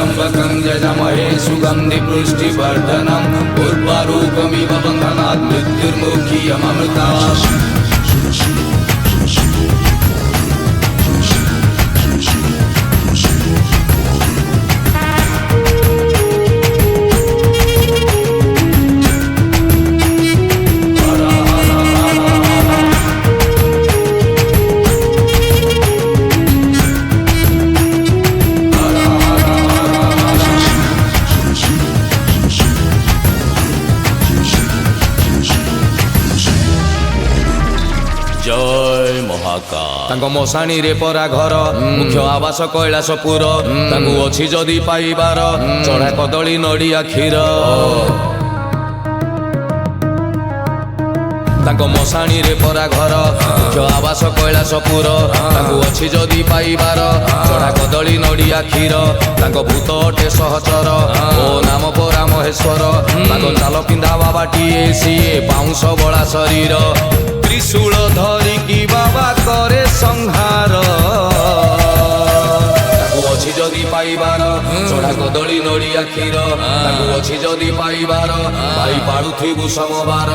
त्र्यम्बकं यजामहे सुगन्धि पुष्टिवर्धनम् उर्वारुकमिव बन्धनात् मृत्युर्मुक्षीयमामृतात्। जय महाकाल। तांको मशाणी रे परा घर मुख्य आवास कैलासपुर तांको अछि जदि पाइबार चढ़ा कदली नड़िया क्षीर। तांको मशाणी रे परा घर मुख्य आवास कैलासपुर तांको अछि जदि पाइबार चढ़ा कदली नड़िया क्षीर। तांको भूत अटे सहचर ओ नाम परा महेश्वर तांको चाल पिंधा बाबाटीए सीए पाउंस बड़ा शरीर त्रिशूल धरिकी बाबा करे संहार। ताकू अछि जदि पाइबार चढ़ा कदली नड़िया क्षीर ताकू अछि जदि पाइबार भाई पाड़ुथिबु समबार।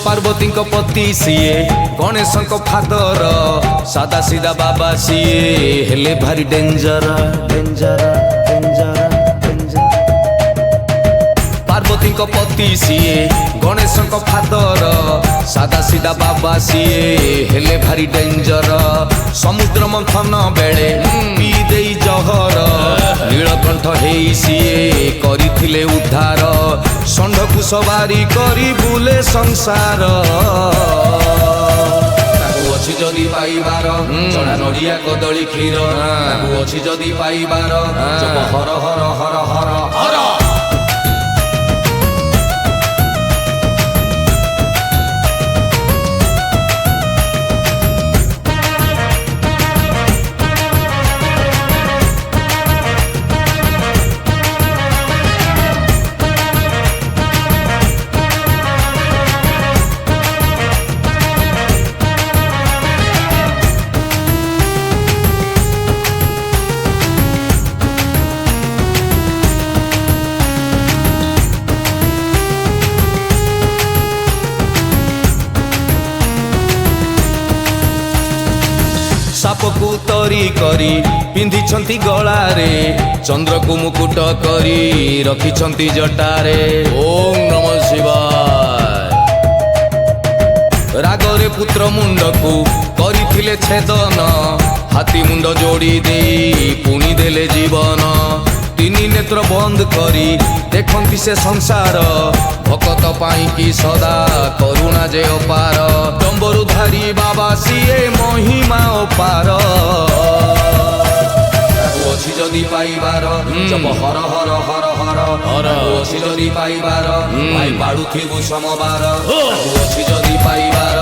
पार्वती पति सीए गणेश फादर सादा सीधा बाबा सीए हेले भारी danger danger danger danger. Parvati पति सीए गणेश फादर सादा सीधा बाबा सीए हेले भारी डेंजर। समुद्र मंथन बेले पी देई जहर नीलकंठ हेई सीए करिथिले उद्धार षंढकु सवारी करी बुले संसार। ताकू अछि जदि पाइबार चढ़ा नड़िया कदली क्षीर ताकू अछि जदि पाइबार जप हर हर हर हर हर। सापकु तरी करी पिंधिछंती गलारे चंद्र को मुकुट करी रखिछंती जटारे। ओम नमः शिवाय। रागरे पुत्र मुंडकु करिथिले छेदन हाथी मुंड जोड़ी देई पुनी देले जीवन। तीनी नेत्र बंद करी देखंती से संसार भकत पाई की सदा करुणा जे अपार। डंबरु धारी बाबा सीए महिमा अपार। ताकू अछि जदि पाइबार जप हर हर हर हर हर। अछि जदि पाइबार भाई पाड़ुथिबु समबार ताकू अछि जदि पाइबार